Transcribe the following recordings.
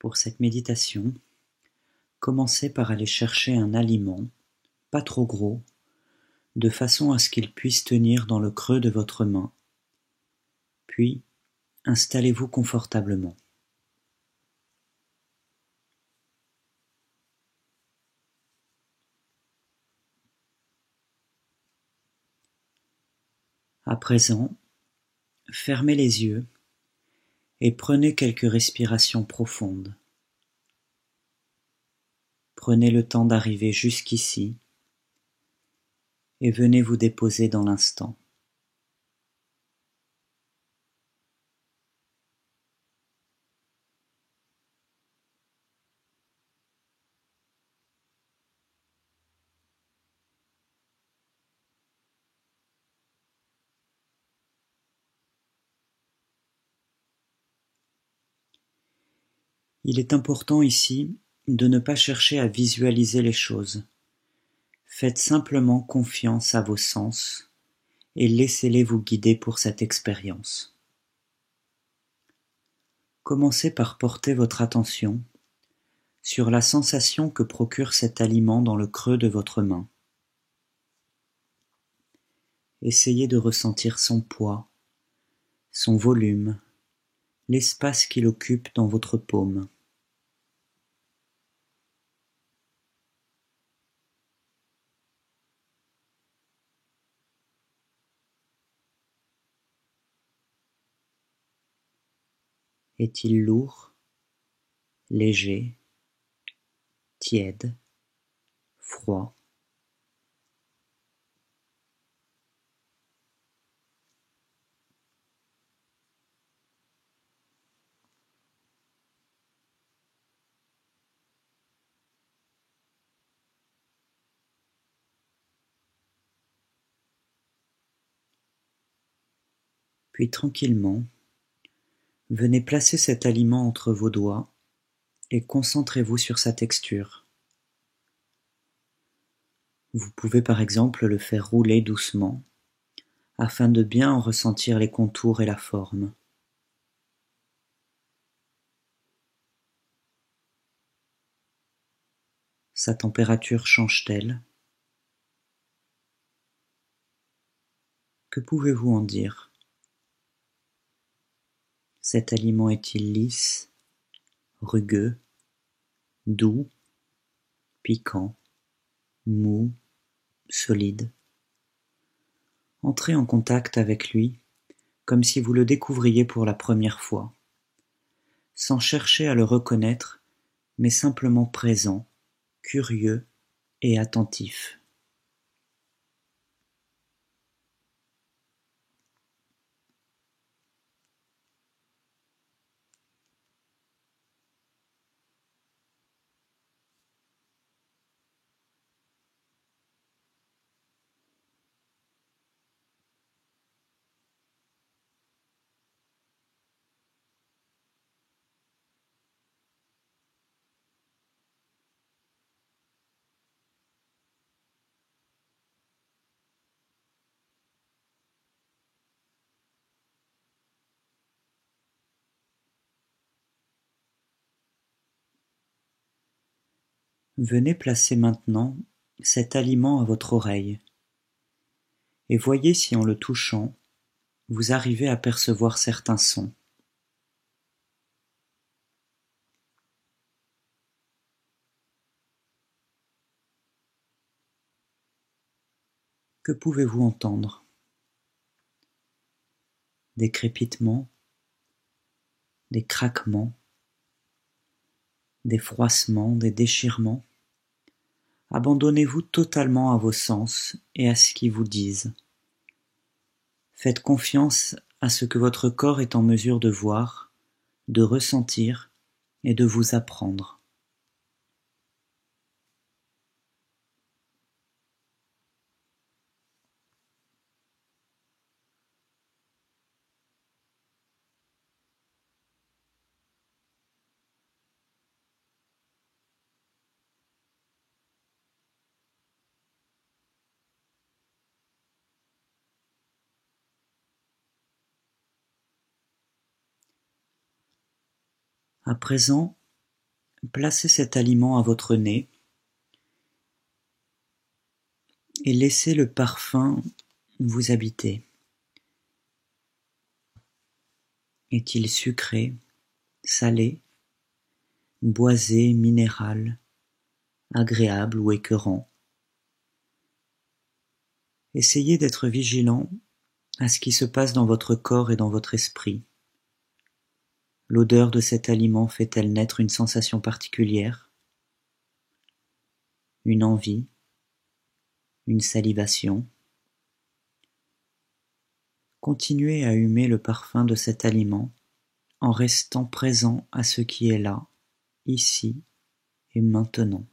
Pour cette méditation, commencez par aller chercher un aliment, pas trop gros, de façon à ce qu'il puisse tenir dans le creux de votre main. Puis, installez-vous confortablement. À présent, fermez les yeux et prenez quelques respirations profondes. Prenez le temps d'arriver jusqu'ici et venez vous déposer dans l'instant. Il est important ici de ne pas chercher à visualiser les choses. Faites simplement confiance à vos sens et laissez-les vous guider pour cette expérience. Commencez par porter votre attention sur la sensation que procure cet aliment dans le creux de votre main. Essayez de ressentir son poids, son volume, l'espace qu'il occupe dans votre paume. Est-il lourd, léger, tiède, froid? Puis tranquillement, venez placer cet aliment entre vos doigts et concentrez-vous sur sa texture. Vous pouvez par exemple le faire rouler doucement afin de bien en ressentir les contours et la forme. Sa température change-t-elle? Que pouvez-vous en dire? Cet aliment est-il lisse, rugueux, doux, piquant, mou, solide? Entrez en contact avec lui comme si vous le découvriez pour la première fois, sans chercher à le reconnaître, mais simplement présent, curieux et attentif. Venez placer maintenant cet aliment à votre oreille et voyez si en le touchant, vous arrivez à percevoir certains sons. Que pouvez-vous entendre? Des crépitements, des craquements, des froissements, des déchirements? Abandonnez-vous totalement à vos sens et à ce qu'ils vous disent. Faites confiance à ce que votre corps est en mesure de voir, de ressentir et de vous apprendre. À présent, placez cet aliment à votre nez et laissez le parfum vous habiter. Est-il sucré, salé, boisé, minéral, agréable ou écœurant? Essayez d'être vigilant à ce qui se passe dans votre corps et dans votre esprit. L'odeur de cet aliment fait-elle naître une sensation particulière? Une envie? Une salivation? Continuez à humer le parfum de cet aliment en restant présent à ce qui est là, ici et maintenant.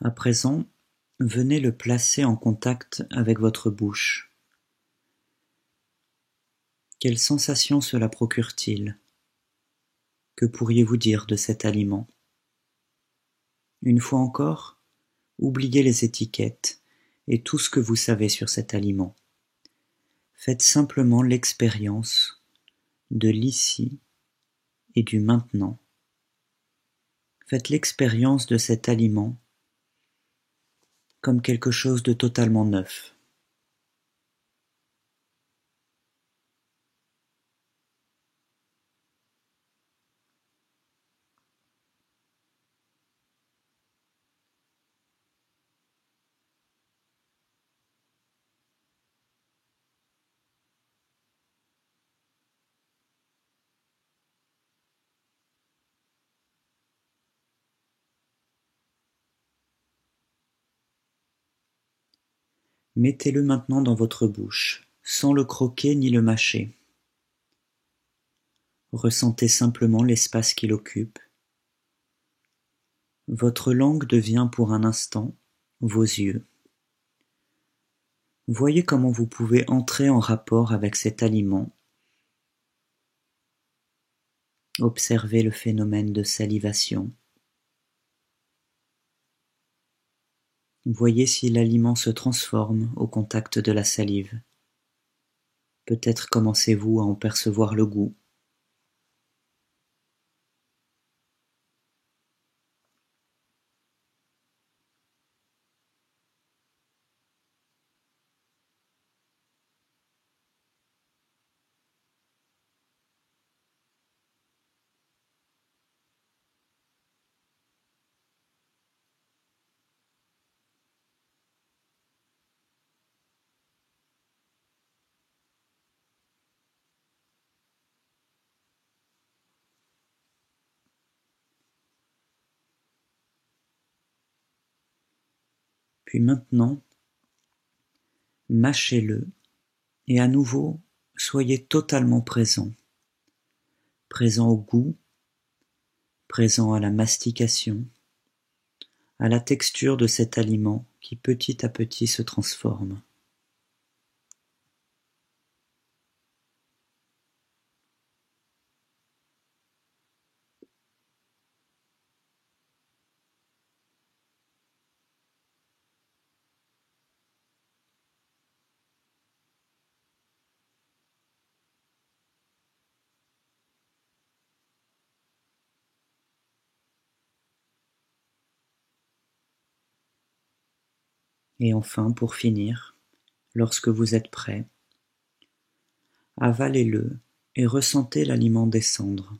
À présent, venez le placer en contact avec votre bouche. Quelle sensation cela procure-t-il? Que pourriez-vous dire de cet aliment? Une fois encore, oubliez les étiquettes et tout ce que vous savez sur cet aliment. Faites simplement l'expérience de l'ici et du maintenant. Faites l'expérience de cet aliment comme quelque chose de totalement neuf. Mettez-le maintenant dans votre bouche, sans le croquer ni le mâcher. Ressentez simplement l'espace qu'il occupe. Votre langue devient pour un instant vos yeux. Voyez comment vous pouvez entrer en rapport avec cet aliment. Observez le phénomène de salivation. Voyez si l'aliment se transforme au contact de la salive. Peut-être commencez-vous à en percevoir le goût. Puis maintenant, mâchez-le et à nouveau, soyez totalement présent. Présent au goût, présent à la mastication, à la texture de cet aliment qui petit à petit se transforme. Et enfin, pour finir, lorsque vous êtes prêt, avalez-le et ressentez l'aliment descendre.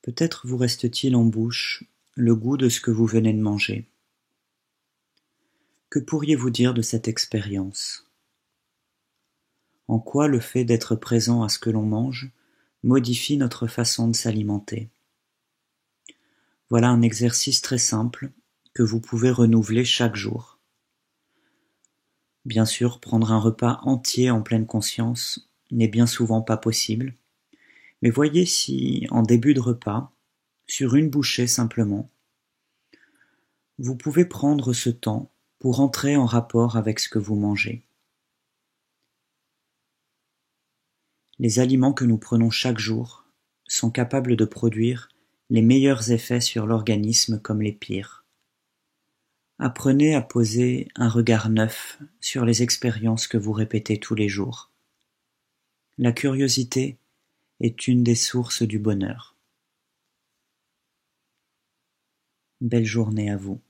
Peut-être vous reste-t-il en bouche le goût de ce que vous venez de manger. Que pourriez-vous dire de cette expérience? En quoi le fait d'être présent à ce que l'on mange modifie notre façon de s'alimenter. Voilà un exercice très simple que vous pouvez renouveler chaque jour. Bien sûr, prendre un repas entier en pleine conscience n'est bien souvent pas possible, mais voyez si, en début de repas, sur une bouchée simplement, vous pouvez prendre ce temps pour entrer en rapport avec ce que vous mangez. Les aliments que nous prenons chaque jour sont capables de produire les meilleurs effets sur l'organisme comme les pires. Apprenez à poser un regard neuf sur les expériences que vous répétez tous les jours. La curiosité est une des sources du bonheur. Belle journée à vous.